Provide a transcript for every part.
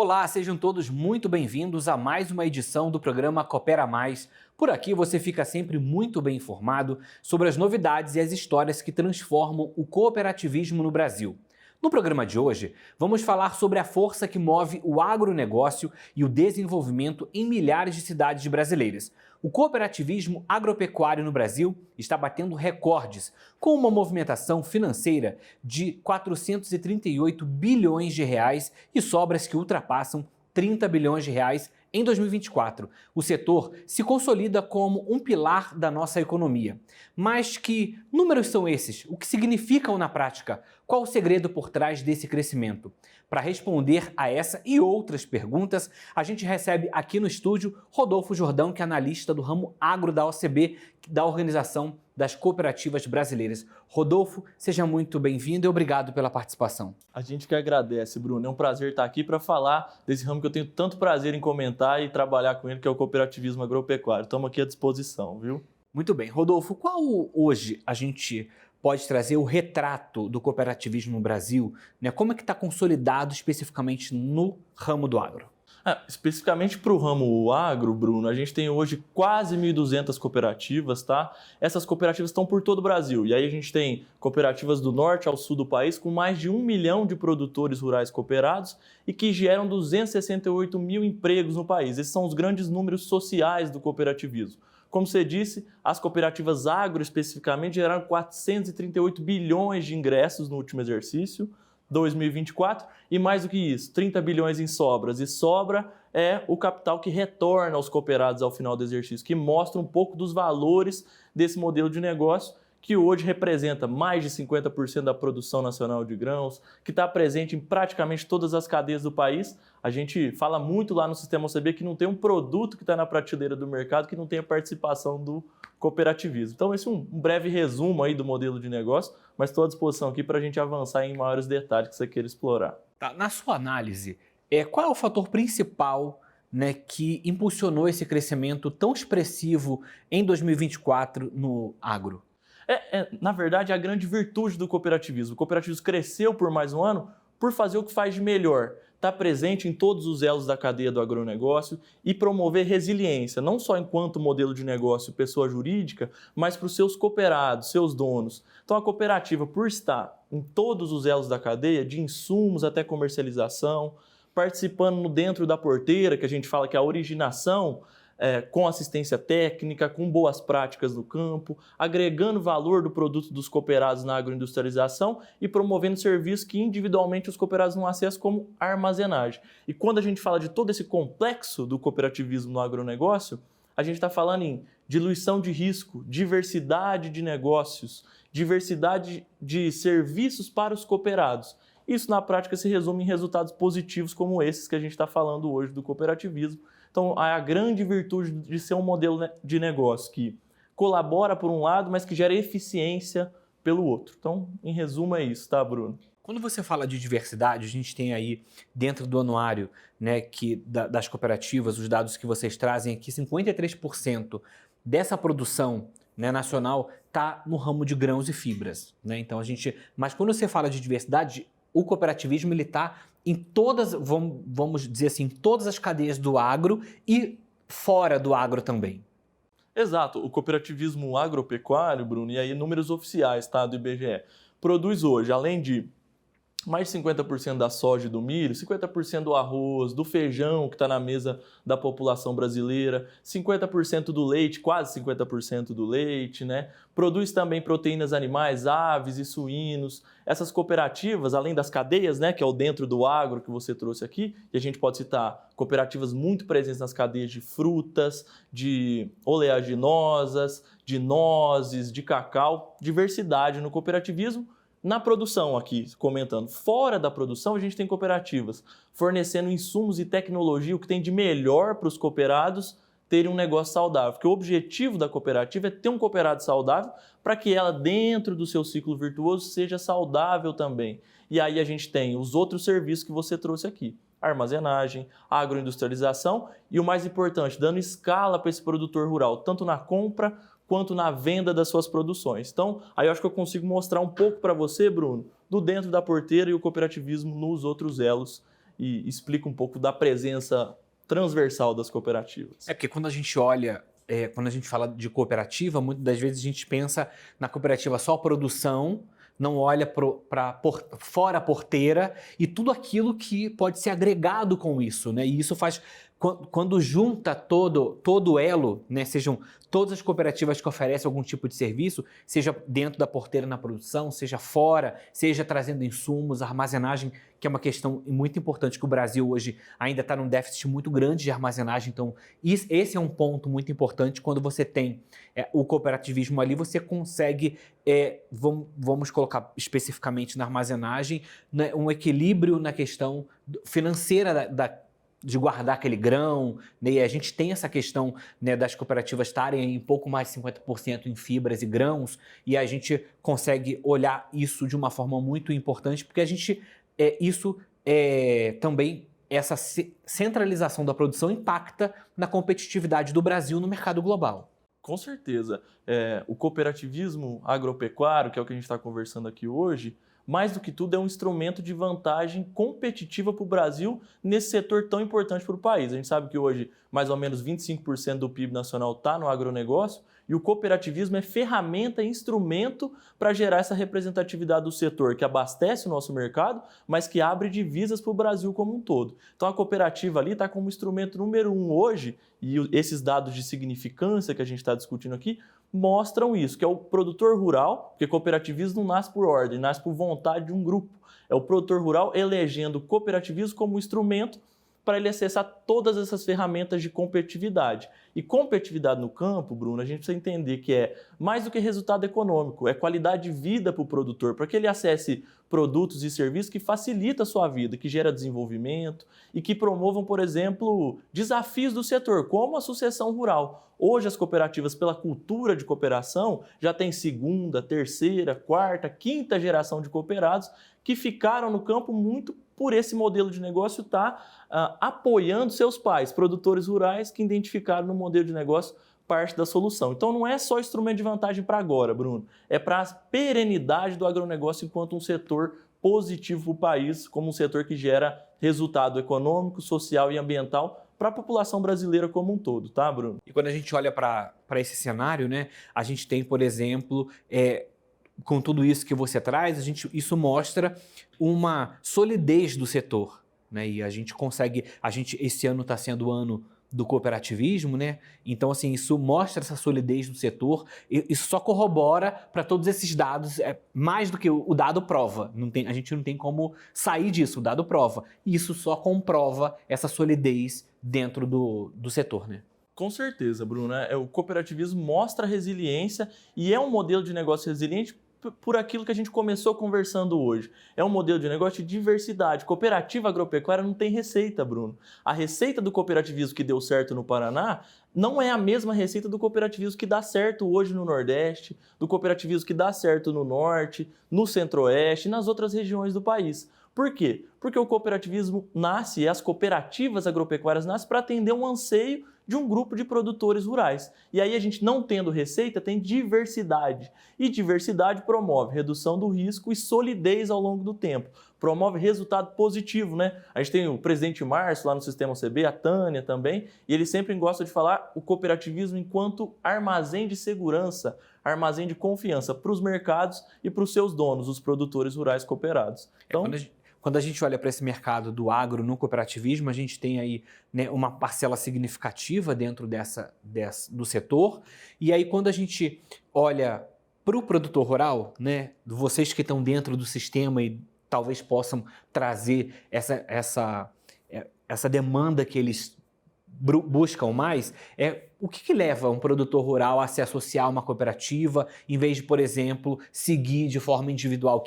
Olá, sejam todos muito bem-vindos a mais uma edição do programa Coopera Mais. Por aqui você fica sempre muito bem informado sobre as novidades e as histórias que transformam o cooperativismo no Brasil. No programa de hoje, vamos falar sobre a força que move o agronegócio e o desenvolvimento em milhares de cidades brasileiras. O cooperativismo agropecuário no Brasil está batendo recordes, com uma movimentação financeira de 438 bilhões de reais e sobras que ultrapassam 30 bilhões de reais em 2024. O setor se consolida como um pilar da nossa economia. Mas que números são esses? O que significam na prática? Qual o segredo por trás desse crescimento? Para responder a essa e outras perguntas, a gente recebe aqui no estúdio Rodolfo Jordão, que é analista do ramo agro da OCB, da Organização das Cooperativas Brasileiras. Rodolfo, seja muito bem-vindo e obrigado pela participação. A gente que agradece, Bruno. É um prazer estar aqui para falar desse ramo que eu tenho tanto prazer em comentar e trabalhar com ele, que é o cooperativismo agropecuário. Estamos aqui à disposição, viu? Muito bem. Rodolfo, qual hoje a gente pode trazer o retrato do cooperativismo no Brasil? Né? Como é que está consolidado especificamente no ramo do agro? Especificamente para o ramo agro, Bruno, a gente tem hoje quase 1.200 cooperativas, tá? Essas cooperativas estão por todo o Brasil. E aí a gente tem cooperativas do norte ao sul do país com mais de 1 milhão de produtores rurais cooperados e que geram 268 mil empregos no país. Esses são os grandes números sociais do cooperativismo. Como você disse, as cooperativas agro especificamente geraram 438 bilhões de ingressos no último exercício, 2024, e mais do que isso, 30 bilhões em sobras. E sobra é o capital que retorna aos cooperados ao final do exercício, que mostra um pouco dos valores desse modelo de negócio, que hoje representa mais de 50% da produção nacional de grãos, que está presente em praticamente todas as cadeias do país. A gente fala muito lá no Sistema OCB que não tem um produto que está na prateleira do mercado que não tenha participação do cooperativismo. Então, esse é um breve resumo aí do modelo de negócio, mas estou à disposição aqui para a gente avançar em maiores detalhes que você queira explorar. Tá, na sua análise, qual é o fator principal, né, que impulsionou esse crescimento tão expressivo em 2024 no agro? Na verdade, a grande virtude do cooperativismo. O cooperativismo cresceu por mais um ano por fazer o que faz de melhor. Está presente em todos os elos da cadeia do agronegócio e promover resiliência, não só enquanto modelo de negócio pessoa jurídica, mas para os seus cooperados, seus donos. Então, a cooperativa, por estar em todos os elos da cadeia, de insumos até comercialização, participando dentro da porteira, que a gente fala que é a originação, com assistência técnica, com boas práticas no campo, agregando valor do produto dos cooperados na agroindustrialização e promovendo serviços que individualmente os cooperados não acessam, como a armazenagem. E quando a gente fala de todo esse complexo do cooperativismo no agronegócio, a gente está falando em diluição de risco, diversidade de negócios, diversidade de serviços para os cooperados. Isso, na prática, se resume em resultados positivos como esses que a gente está falando hoje do cooperativismo. Então, a grande virtude de ser um modelo de negócio que colabora por um lado, mas que gera eficiência pelo outro. Então, em resumo, é isso, tá, Bruno? Quando você fala de diversidade, a gente tem aí dentro do anuário, né, das cooperativas, os dados que vocês trazem aqui, 53% dessa produção, né, nacional está no ramo de grãos e fibras. Né? Então, mas quando você fala de diversidade, o cooperativismo está em todas, vamos dizer assim, todas as cadeias do agro e fora do agro também. Exato. O cooperativismo agropecuário, Bruno, e aí números oficiais, tá, do IBGE, produz hoje, além de mais de 50% da soja e do milho, 50% do arroz, do feijão que está na mesa da população brasileira, 50% do leite, quase 50% do leite, né? Produz também proteínas animais, aves e suínos. Essas cooperativas, além das cadeias, né, que é o dentro do agro que você trouxe aqui, e a gente pode citar cooperativas muito presentes nas cadeias de frutas, de oleaginosas, de nozes, de cacau, diversidade no cooperativismo. Na produção aqui, comentando, fora da produção a gente tem cooperativas fornecendo insumos e tecnologia, o que tem de melhor para os cooperados terem um negócio saudável. Porque o objetivo da cooperativa é ter um cooperado saudável para que ela, dentro do seu ciclo virtuoso, seja saudável também. E aí a gente tem os outros serviços que você trouxe aqui. Armazenagem, agroindustrialização e o mais importante, dando escala para esse produtor rural, tanto na compra quanto na venda das suas produções. Então, aí eu acho que eu consigo mostrar um pouco para você, Bruno, do dentro da porteira e o cooperativismo nos outros elos. e explica um pouco da presença transversal das cooperativas. É porque quando a gente olha, quando a gente fala de cooperativa, muitas das vezes a gente pensa na cooperativa só produção, não olha para fora a porteira e tudo aquilo que pode ser agregado com isso, né? E isso faz, quando junta todo o elo, né? Sejam todas as cooperativas que oferecem algum tipo de serviço, seja dentro da porteira na produção, seja fora, seja trazendo insumos, armazenagem, que é uma questão muito importante, que o Brasil hoje ainda está num déficit muito grande de armazenagem. Então, esse é um ponto muito importante. Quando você tem o cooperativismo ali, você consegue, vamos colocar especificamente na armazenagem, né, um equilíbrio na questão financeira de guardar aquele grão, né? E a gente tem essa questão, né, das cooperativas estarem em pouco mais de 50% em fibras e grãos, e a gente consegue olhar isso de uma forma muito importante, porque a gente, também, essa centralização da produção impacta na competitividade do Brasil no mercado global. Com certeza. O cooperativismo agropecuário, que é o que a gente está conversando aqui hoje, mais do que tudo, é um instrumento de vantagem competitiva para o Brasil nesse setor tão importante para o país. A gente sabe que hoje mais ou menos 25% do PIB nacional está no agronegócio, e o cooperativismo é ferramenta e instrumento para gerar essa representatividade do setor que abastece o nosso mercado, mas que abre divisas para o Brasil como um todo. Então a cooperativa ali está como instrumento número 1 hoje, e esses dados de significância que a gente está discutindo aqui mostram isso, que é o produtor rural, porque cooperativismo não nasce por ordem, nasce por vontade de um grupo. É o produtor rural elegendo o cooperativismo como instrumento para ele acessar todas essas ferramentas de competitividade. E competitividade no campo, Bruno, a gente precisa entender que é mais do que resultado econômico, é qualidade de vida para o produtor, para que ele acesse produtos e serviços que facilitam a sua vida, que gera desenvolvimento e que promovam, por exemplo, desafios do setor, como a sucessão rural. Hoje as cooperativas, pela cultura de cooperação, já têm segunda, terceira, quarta, quinta geração de cooperados que ficaram no campo muito por esse modelo de negócio apoiando seus pais, produtores rurais que identificaram no modelo de negócio parte da solução. Então não é só instrumento de vantagem para agora, Bruno, é para a perenidade do agronegócio enquanto um setor positivo para o país, como um setor que gera resultado econômico, social e ambiental para a população brasileira como um todo, tá, Bruno? E quando a gente olha para esse cenário, né, a gente tem, por exemplo, com tudo isso que você traz, isso mostra uma solidez do setor, né? E a gente consegue, esse ano está sendo o ano do cooperativismo, né? Então, assim, isso mostra essa solidez do setor, isso só corrobora para todos esses dados, mais do que o dado prova. A gente não tem como sair disso, o dado prova. E isso só comprova essa solidez dentro do setor, né? Com certeza, Bruno. O cooperativismo mostra resiliência e é um modelo de negócio resiliente por aquilo que a gente começou conversando hoje. É um modelo de negócio de diversidade. Cooperativa agropecuária não tem receita, Bruno. A receita do cooperativismo que deu certo no Paraná não é a mesma receita do cooperativismo que dá certo hoje no Nordeste, do cooperativismo que dá certo no Norte, no Centro-Oeste e nas outras regiões do país. Por quê? Porque o cooperativismo nasce, e as cooperativas agropecuárias nascem para atender um anseio de um grupo de produtores rurais. E aí a gente, não tendo receita, tem diversidade. E diversidade promove redução do risco e solidez ao longo do tempo. Promove resultado positivo, né? A gente tem o presidente Márcio lá no Sistema CB, a Tânia também, e ele sempre gosta de falar o cooperativismo enquanto armazém de segurança, armazém de confiança para os mercados e para os seus donos, os produtores rurais cooperados. Então, quando a gente olha para esse mercado do agro no cooperativismo, a gente tem aí, né, uma parcela significativa dentro do setor. E aí, quando a gente olha para o produtor rural, né, vocês que estão dentro do sistema e talvez possam trazer essa demanda que eles buscam mais, o que leva um produtor rural a se associar a uma cooperativa, em vez de, por exemplo, seguir de forma individual?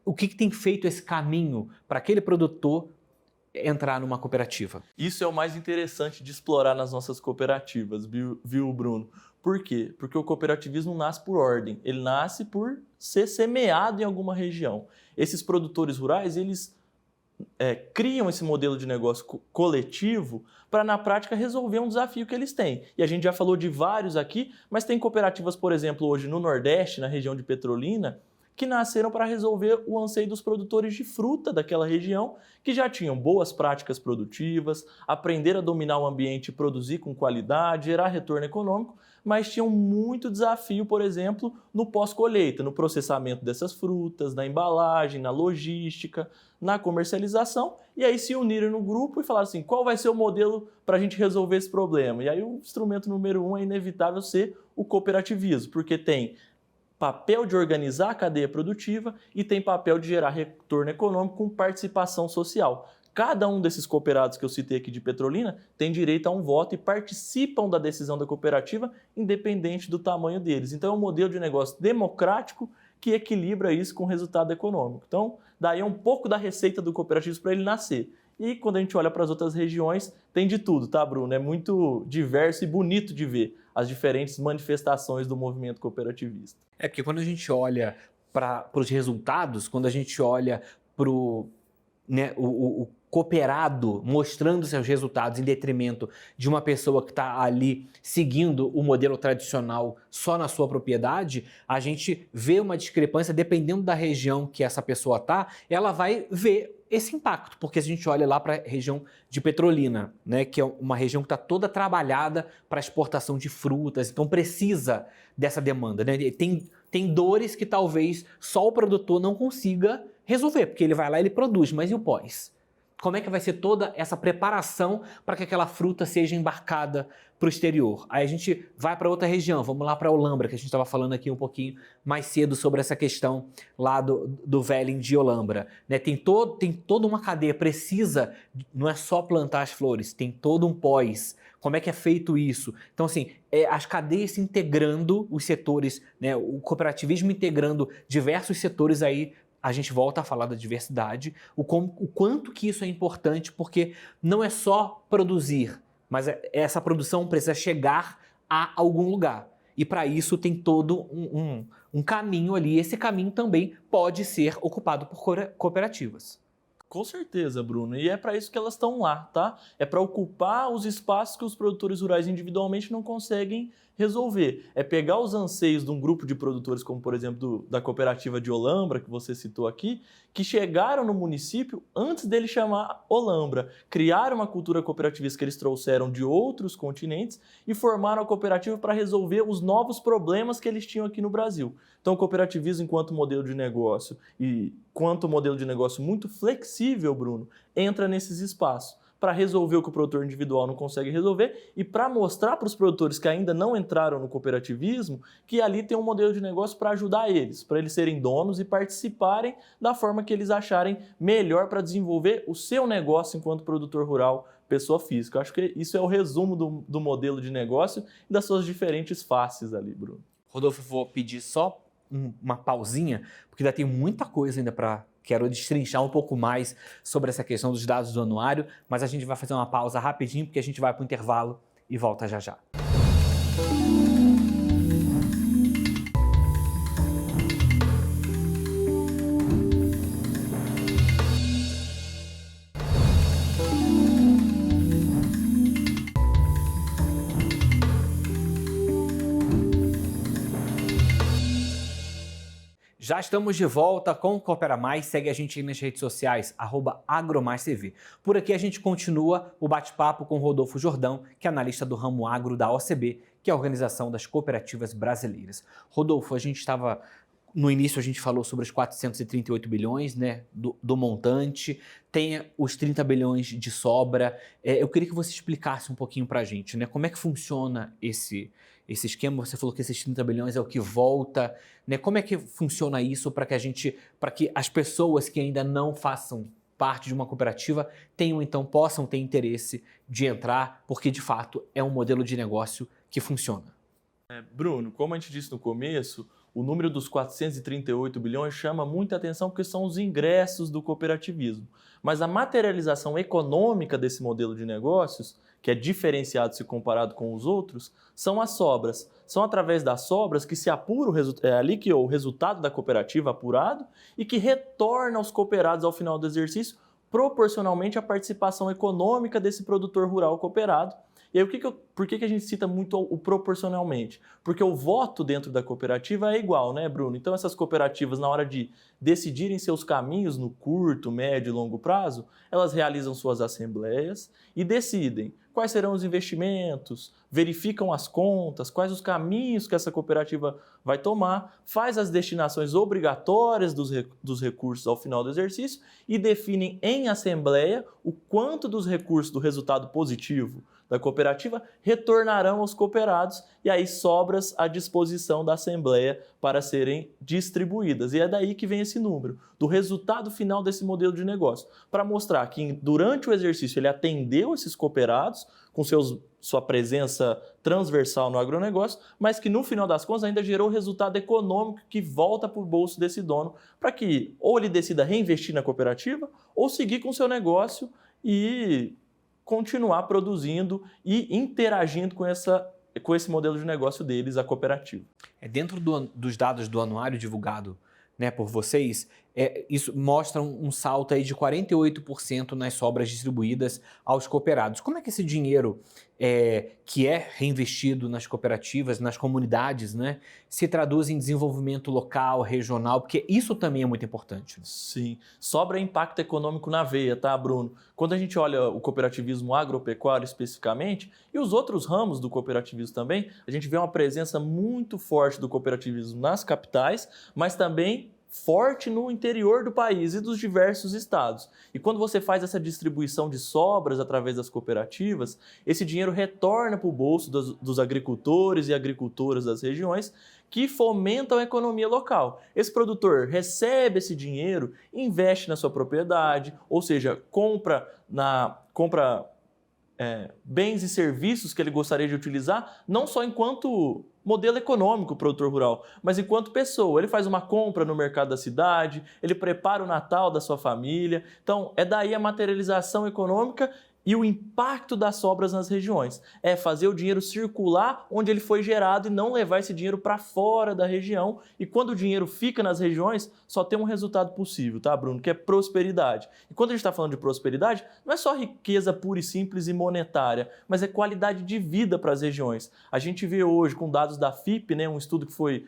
O que tem feito esse caminho para aquele produtor entrar numa cooperativa? Isso é o mais interessante de explorar nas nossas cooperativas, viu, Bruno? Por quê? Porque o cooperativismo nasce por ordem, ele nasce por ser semeado em alguma região. Esses produtores rurais, eles criam esse modelo de negócio coletivo para, na prática, resolver um desafio que eles têm. E a gente já falou de vários aqui, mas tem cooperativas, por exemplo, hoje no Nordeste, na região de Petrolina, que nasceram para resolver o anseio dos produtores de fruta daquela região, que já tinham boas práticas produtivas, aprender a dominar o ambiente e produzir com qualidade, gerar retorno econômico, mas tinham muito desafio, por exemplo, no pós-colheita, no processamento dessas frutas, na embalagem, na logística, na comercialização, e aí se uniram no grupo e falaram assim, qual vai ser o modelo para a gente resolver esse problema? E aí o instrumento número 1 é inevitável ser o cooperativismo, porque tem papel de organizar a cadeia produtiva e tem papel de gerar retorno econômico com participação social. Cada um desses cooperados que eu citei aqui de Petrolina tem direito a um voto e participam da decisão da cooperativa, independente do tamanho deles. Então é um modelo de negócio democrático que equilibra isso com o resultado econômico. Então, daí é um pouco da receita do cooperativismo para ele nascer. E quando a gente olha para as outras regiões, tem de tudo, tá, Bruno? É muito diverso e bonito de ver as diferentes manifestações do movimento cooperativista. É porque quando a gente olha para os resultados, quando a gente olha para o cooperado mostrando seus resultados em detrimento de uma pessoa que está ali seguindo o modelo tradicional só na sua propriedade, a gente vê uma discrepância dependendo da região que essa pessoa está, ela vai ver esse impacto, porque se a gente olha lá para a região de Petrolina, né, que é uma região que está toda trabalhada para exportação de frutas, então precisa dessa demanda, né? Tem dores que talvez só o produtor não consiga resolver, porque ele vai lá e ele produz, mas e o pós? Como é que vai ser toda essa preparação para que aquela fruta seja embarcada para o exterior? Aí a gente vai para outra região, vamos lá para Olambra, que a gente estava falando aqui um pouquinho mais cedo sobre essa questão lá do Velling de Olambra. Né? Tem toda uma cadeia, precisa, não é só plantar as flores, tem todo um pós. Como é que é feito isso? Então, assim, as cadeias se integrando, os setores, né, o cooperativismo integrando diversos setores aí. A gente volta a falar da diversidade, o quanto que isso é importante, porque não é só produzir, mas essa produção precisa chegar a algum lugar. E para isso tem todo um caminho ali. Esse caminho também pode ser ocupado por cooperativas. Com certeza, Bruno. E é para isso que elas estão lá, tá? É para ocupar os espaços que os produtores rurais individualmente não conseguem resolver. É pegar os anseios de um grupo de produtores, como por exemplo da cooperativa de Olambra, que você citou aqui, que chegaram no município antes dele chamar Olambra. Criaram uma cultura cooperativista que eles trouxeram de outros continentes e formaram a cooperativa para resolver os novos problemas que eles tinham aqui no Brasil. Então, o cooperativismo, enquanto modelo de negócio e quanto modelo de negócio muito flexível, Bruno, entra nesses espaços para resolver o que o produtor individual não consegue resolver e para mostrar para os produtores que ainda não entraram no cooperativismo que ali tem um modelo de negócio para ajudar eles, para eles serem donos e participarem da forma que eles acharem melhor para desenvolver o seu negócio enquanto produtor rural, pessoa física. Eu acho que isso é o resumo do modelo de negócio e das suas diferentes faces ali, Bruno. Rodolfo, vou pedir só uma pausinha, porque ainda tem muita coisa ainda para... Quero destrinchar um pouco mais sobre essa questão dos dados do anuário, mas a gente vai fazer uma pausa rapidinho, porque a gente vai para o intervalo e volta já já. Já estamos de volta com o Coopera Mais. Segue a gente aí nas redes sociais, @AgroMaisTV. Por aqui a gente continua o bate-papo com Rodolfo Jordão, que é analista do ramo agro da OCB, que é a Organização das Cooperativas Brasileiras. Rodolfo, no início a gente falou sobre os 438 bilhões, né, do montante, tem os 30 bilhões de sobra. Eu queria que você explicasse um pouquinho para a gente, né, como é que funciona esse esquema. Você falou que esses 30 bilhões é o que volta, né? Como é que funciona isso para que as pessoas que ainda não façam parte de uma cooperativa possam ter interesse de entrar, porque de fato é um modelo de negócio que funciona? Bruno, como a gente disse no começo, o número dos 438 bilhões chama muita atenção porque são os ingressos do cooperativismo. Mas a materialização econômica desse modelo de negócios, que é diferenciado se comparado com os outros, são as sobras. São através das sobras que se apura o resultado da cooperativa apurado e que retorna aos cooperados ao final do exercício proporcionalmente à participação econômica desse produtor rural cooperado. E aí, por que a gente cita muito o proporcionalmente? Porque o voto dentro da cooperativa é igual, né, Bruno? Então, essas cooperativas, na hora de decidirem seus caminhos no curto, médio e longo prazo, elas realizam suas assembleias e decidem quais serão os investimentos, verificam as contas, quais os caminhos que essa cooperativa vai tomar, faz as destinações obrigatórias dos recursos ao final do exercício e definem em assembleia o quanto dos recursos do resultado positivo da cooperativa retornarão aos cooperados e aí sobras à disposição da Assembleia para serem distribuídas. E é daí que vem esse número, do resultado final desse modelo de negócio, para mostrar que durante o exercício ele atendeu esses cooperados com sua presença transversal no agronegócio, mas que no final das contas ainda gerou resultado econômico que volta para o bolso desse dono, para que ou ele decida reinvestir na cooperativa ou seguir com o seu negócio e continuar produzindo e interagindo com esse modelo de negócio deles, a cooperativa. Dentro dos dados do anuário divulgado, né, por vocês, isso mostra um salto aí de 48% nas sobras distribuídas aos cooperados. Como é que esse dinheiro que é reinvestido nas cooperativas, nas comunidades, né, se traduz em desenvolvimento local, regional? Porque isso também é muito importante. Sim, sobra impacto econômico na veia, tá, Bruno? Quando a gente olha o cooperativismo agropecuário especificamente e os outros ramos do cooperativismo também, a gente vê uma presença muito forte do cooperativismo nas capitais, mas também forte no interior do país e dos diversos estados. E quando você faz essa distribuição de sobras através das cooperativas, esse dinheiro retorna para o bolso dos agricultores e agricultoras das regiões que fomentam a economia local. Esse produtor recebe esse dinheiro, investe na sua propriedade, ou seja, compra bens e serviços que ele gostaria de utilizar, não só enquanto modelo econômico produtor rural, mas enquanto pessoa. Ele faz uma compra no mercado da cidade, ele prepara o Natal da sua família. Então, é daí a materialização econômica e o impacto das sobras nas regiões. É fazer o dinheiro circular onde ele foi gerado e não levar esse dinheiro para fora da região. E quando o dinheiro fica nas regiões, só tem um resultado possível, tá, Bruno? Que é prosperidade. E quando a gente está falando de prosperidade, não é só riqueza pura e simples e monetária, mas é qualidade de vida para as regiões. A gente vê hoje, com dados da FIPE, né, um estudo que foi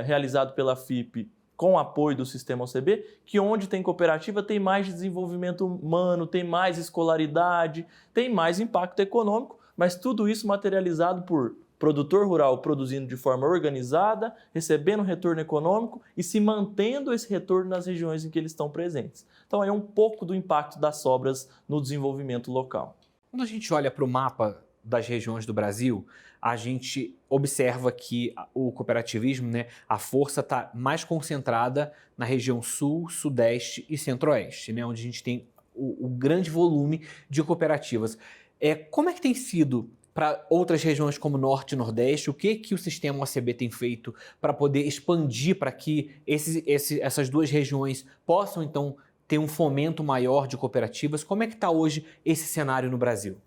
realizado pela FIPE, com o apoio do Sistema OCB, que onde tem cooperativa tem mais desenvolvimento humano, tem mais escolaridade, tem mais impacto econômico, mas tudo isso materializado por produtor rural produzindo de forma organizada, recebendo retorno econômico e se mantendo esse retorno nas regiões em que eles estão presentes. Então é um pouco do impacto das sobras no desenvolvimento local. Quando a gente olha para o mapa das regiões do Brasil, a gente observa que o cooperativismo, né, a força está mais concentrada na região sul, sudeste e centro-oeste, né, onde a gente tem o grande volume de cooperativas. Como é que tem sido para outras regiões como norte e nordeste? O que o sistema OCB tem feito para poder expandir para que essas duas regiões possam, então, ter um fomento maior de cooperativas? Como é que está hoje esse cenário no Brasil?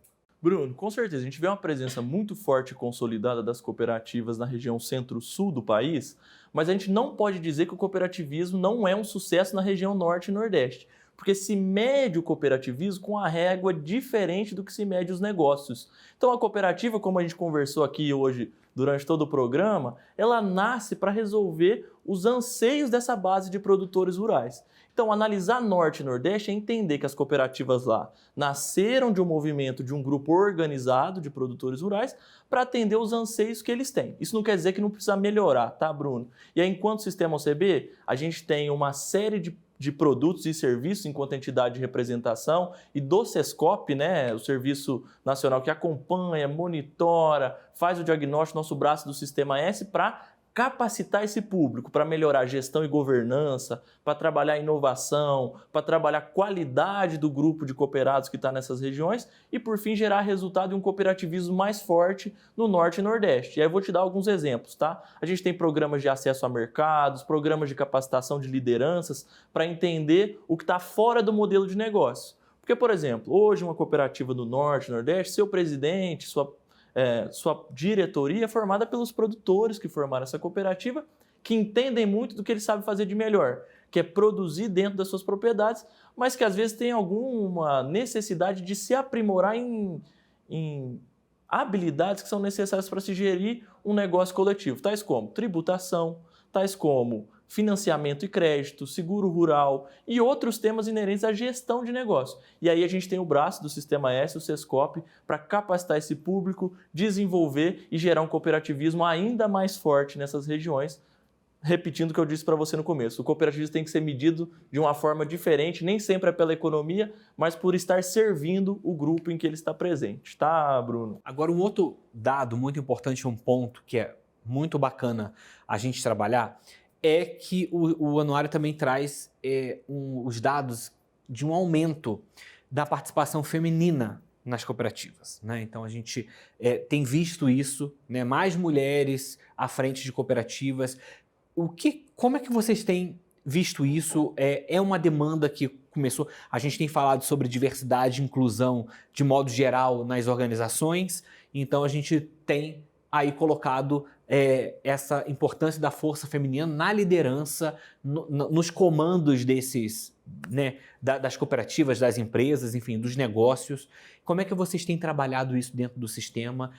Bruno, com certeza, a gente vê uma presença muito forte e consolidada das cooperativas na região centro-sul do país, mas a gente não pode dizer que o cooperativismo não é um sucesso na região norte e nordeste, porque se mede o cooperativismo com a régua diferente do que se mede os negócios. Então a cooperativa, como a gente conversou aqui hoje durante todo o programa, ela nasce para resolver os anseios dessa base de produtores rurais. Então, analisar Norte e Nordeste é entender que as cooperativas lá nasceram de um movimento, de um grupo organizado de produtores rurais para atender os anseios que eles têm. Isso não quer dizer que não precisa melhorar, tá, Bruno? E aí, enquanto Sistema OCB, a gente tem uma série de produtos e serviços enquanto entidade de representação e do SESCOP, né, o Serviço Nacional que acompanha, monitora, faz o diagnóstico, nosso braço do Sistema S, para capacitar esse público, para melhorar gestão e governança, para trabalhar inovação, para trabalhar qualidade do grupo de cooperados que está nessas regiões e, por fim, gerar resultado em um cooperativismo mais forte no Norte e Nordeste. E aí eu vou te dar alguns exemplos, tá? A gente tem programas de acesso a mercados, programas de capacitação de lideranças para entender o que está fora do modelo de negócio. Porque, por exemplo, hoje uma cooperativa do Norte e Nordeste, seu presidente, sua diretoria é formada pelos produtores que formaram essa cooperativa, que entendem muito do que eles sabem fazer de melhor, que é produzir dentro das suas propriedades, mas que às vezes tem alguma necessidade de se aprimorar em habilidades que são necessárias para se gerir um negócio coletivo, tais como tributação, tais como financiamento e crédito, seguro rural e outros temas inerentes à gestão de negócio. E aí a gente tem o braço do Sistema S, o Sescop, para capacitar esse público, desenvolver e gerar um cooperativismo ainda mais forte nessas regiões. Repetindo o que eu disse para você no começo, o cooperativismo tem que ser medido de uma forma diferente, nem sempre é pela economia, mas por estar servindo o grupo em que ele está presente, tá, Bruno? Agora, um outro dado muito importante, um ponto que é muito bacana a gente trabalhar, é que o anuário também traz os dados de um aumento da participação feminina nas cooperativas, né? Então, a gente tem visto isso, né? Mais mulheres à frente de cooperativas. Como é que vocês têm visto isso? É uma demanda que começou... A gente tem falado sobre diversidade e inclusão de modo geral nas organizações, então a gente tem aí colocado essa importância da força feminina na liderança, nos comandos desses, né, das cooperativas, das empresas, enfim, dos negócios. Como é que vocês têm trabalhado isso dentro do sistema,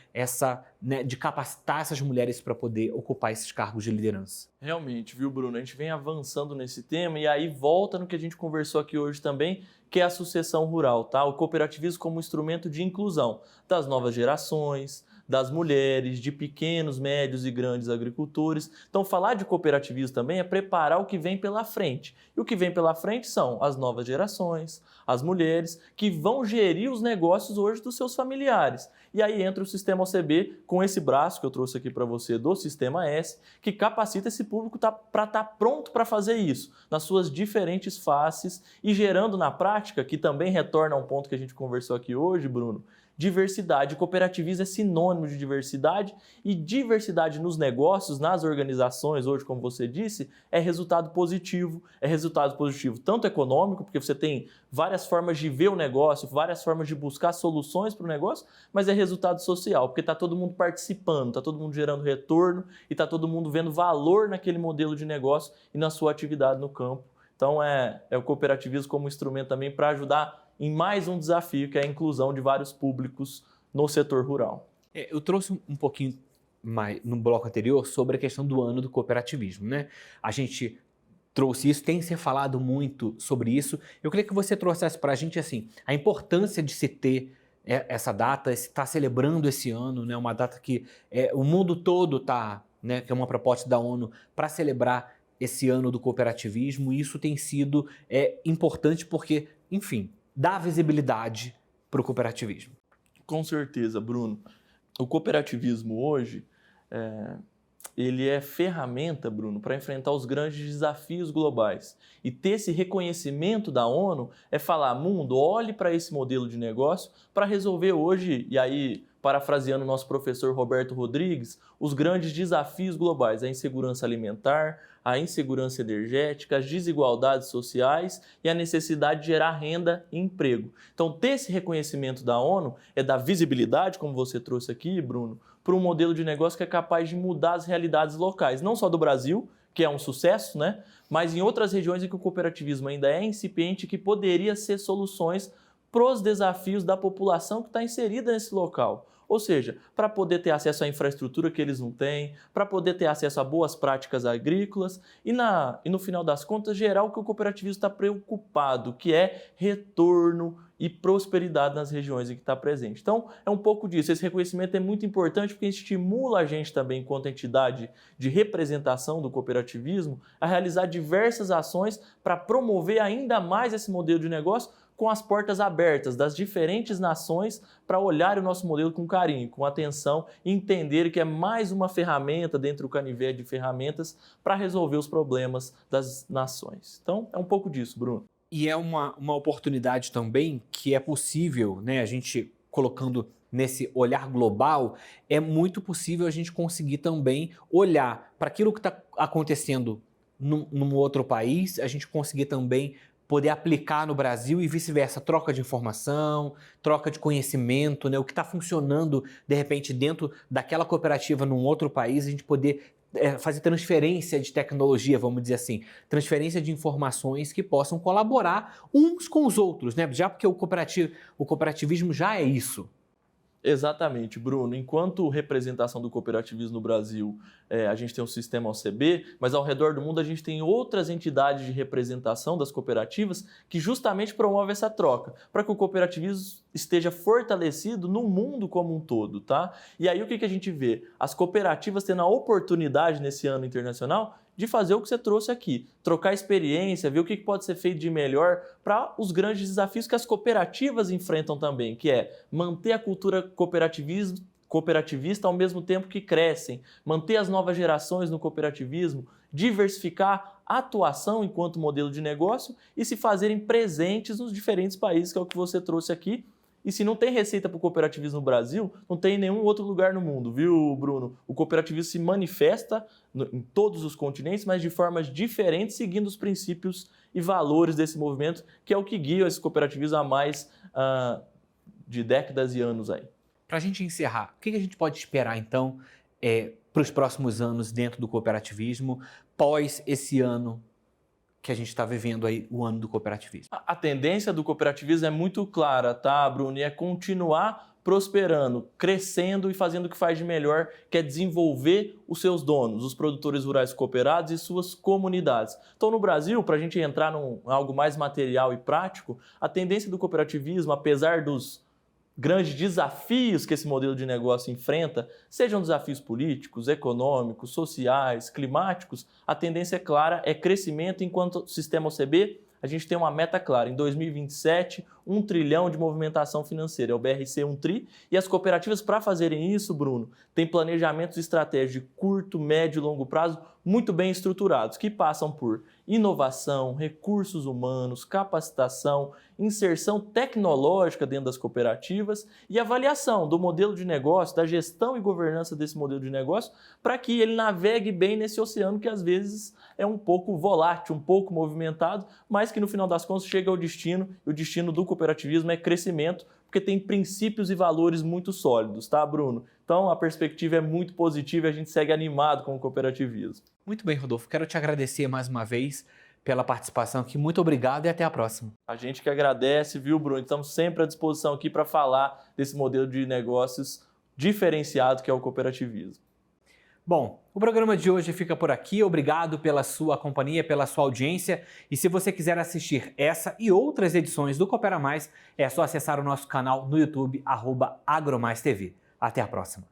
né, de capacitar essas mulheres para poder ocupar esses cargos de liderança? Realmente, viu, Bruno? A gente vem avançando nesse tema e aí volta no que a gente conversou aqui hoje também, que é a sucessão rural, tá? O cooperativismo como instrumento de inclusão das novas gerações, das mulheres, de pequenos, médios e grandes agricultores. Então, falar de cooperativismo também é preparar o que vem pela frente. E o que vem pela frente são as novas gerações, as mulheres, que vão gerir os negócios hoje dos seus familiares. E aí entra o Sistema OCB com esse braço que eu trouxe aqui para você do Sistema S, que capacita esse público para estar pronto para fazer isso, nas suas diferentes faces e gerando na prática, que também retorna a um ponto que a gente conversou aqui hoje, Bruno, diversidade. O cooperativismo é sinônimo de diversidade e diversidade nos negócios, nas organizações, hoje, como você disse, é resultado positivo. É resultado positivo tanto econômico, porque você tem várias formas de ver o negócio, várias formas de buscar soluções para o negócio, mas é resultado social, porque está todo mundo participando, está todo mundo gerando retorno e está todo mundo vendo valor naquele modelo de negócio e na sua atividade no campo. Então, é o cooperativismo como instrumento também para ajudar em mais um desafio, que é a inclusão de vários públicos no setor rural. Eu trouxe um pouquinho mais no bloco anterior sobre a questão do ano do cooperativismo, né? A gente trouxe isso, tem se falado muito sobre isso. Eu queria que você trouxesse para a gente assim, a importância de se ter essa data, estar celebrando esse ano, né? Uma data que o mundo todo está, né? Que é uma proposta da ONU para celebrar esse ano do cooperativismo. E isso tem sido importante porque, enfim, dá visibilidade para o cooperativismo. Com certeza, Bruno. O cooperativismo hoje, ele é ferramenta, Bruno, para enfrentar os grandes desafios globais. E ter esse reconhecimento da ONU é falar, mundo, olhe para esse modelo de negócio para resolver hoje, e aí, parafraseando o nosso professor Roberto Rodrigues, os grandes desafios globais, a insegurança alimentar, a insegurança energética, as desigualdades sociais e a necessidade de gerar renda e emprego. Então, ter esse reconhecimento da ONU é dar visibilidade, como você trouxe aqui, Bruno, para um modelo de negócio que é capaz de mudar as realidades locais, não só do Brasil, que é um sucesso, né? Mas em outras regiões em que o cooperativismo ainda é incipiente, que poderia ser soluções para os desafios da população que está inserida nesse local. Ou seja, para poder ter acesso à infraestrutura que eles não têm, para poder ter acesso a boas práticas agrícolas e no final das contas, gerar o que o cooperativismo está preocupado, que é retorno e prosperidade nas regiões em que está presente. Então, é um pouco disso. Esse reconhecimento é muito importante porque estimula a gente também, enquanto entidade de representação do cooperativismo, a realizar diversas ações para promover ainda mais esse modelo de negócio com as portas abertas das diferentes nações para olhar o nosso modelo com carinho, com atenção e entender que é mais uma ferramenta dentro do canivete de ferramentas para resolver os problemas das nações. Então, é um pouco disso, Bruno. E é uma oportunidade também que é possível, né, a gente colocando nesse olhar global, é muito possível a gente conseguir também olhar para aquilo que está acontecendo num outro país, a gente conseguir também poder aplicar no Brasil e vice-versa, troca de informação, troca de conhecimento, né? O que está funcionando, de repente, dentro daquela cooperativa num outro país, a gente poder fazer transferência de tecnologia, vamos dizer assim, transferência de informações que possam colaborar uns com os outros, né? Já porque o cooperativismo já é isso. Exatamente, Bruno. Enquanto representação do cooperativismo no Brasil, a gente tem o sistema OCB, mas ao redor do mundo a gente tem outras entidades de representação das cooperativas que justamente promovem essa troca, para que o cooperativismo esteja fortalecido no mundo como um todo, tá? E aí o que a gente vê? As cooperativas tendo a oportunidade nesse ano internacional de fazer o que você trouxe aqui, trocar experiência, ver o que pode ser feito de melhor para os grandes desafios que as cooperativas enfrentam também, que é manter a cultura cooperativista ao mesmo tempo que crescem, manter as novas gerações no cooperativismo, diversificar a atuação enquanto modelo de negócio e se fazerem presentes nos diferentes países, que é o que você trouxe aqui. E se não tem receita para o cooperativismo no Brasil, não tem em nenhum outro lugar no mundo, viu, Bruno? O cooperativismo se manifesta em todos os continentes, mas de formas diferentes, seguindo os princípios e valores desse movimento, que é o que guia esse cooperativismo há mais de décadas e anos aí. Para a gente encerrar, o que a gente pode esperar, então, para os próximos anos dentro do cooperativismo, pós esse ano que a gente está vivendo aí, o ano do cooperativismo? A tendência do cooperativismo é muito clara, tá, Bruno? E é continuar prosperando, crescendo e fazendo o que faz de melhor, que é desenvolver os seus donos, os produtores rurais cooperados e suas comunidades. Então, no Brasil, para a gente entrar em algo mais material e prático, a tendência do cooperativismo, apesar dos grandes desafios que esse modelo de negócio enfrenta, sejam desafios políticos, econômicos, sociais, climáticos, a tendência clara é crescimento, enquanto sistema OCB, a gente tem uma meta clara. Em 2027, 1 trilhão de movimentação financeira, é o BRC 1 tri, e as cooperativas, para fazerem isso, Bruno, têm planejamentos estratégicos de curto, médio e longo prazo muito bem estruturados, que passam por inovação, recursos humanos, capacitação, inserção tecnológica dentro das cooperativas e avaliação do modelo de negócio, da gestão e governança desse modelo de negócio, para que ele navegue bem nesse oceano que às vezes é um pouco volátil, um pouco movimentado, mas que no final das contas chega ao destino, e o destino do cooperativismo é crescimento, porque tem princípios e valores muito sólidos, tá, Bruno? Então, a perspectiva é muito positiva e a gente segue animado com o cooperativismo. Muito bem, Rodolfo. Quero te agradecer mais uma vez pela participação aqui. Muito obrigado e até a próxima. A gente que agradece, viu, Bruno? Estamos sempre à disposição aqui para falar desse modelo de negócios diferenciado que é o cooperativismo. Bom, o programa de hoje fica por aqui. Obrigado pela sua companhia, pela sua audiência. E se você quiser assistir essa e outras edições do Coopera Mais, é só acessar o nosso canal no YouTube, @AgroMaisTV. Até a próxima.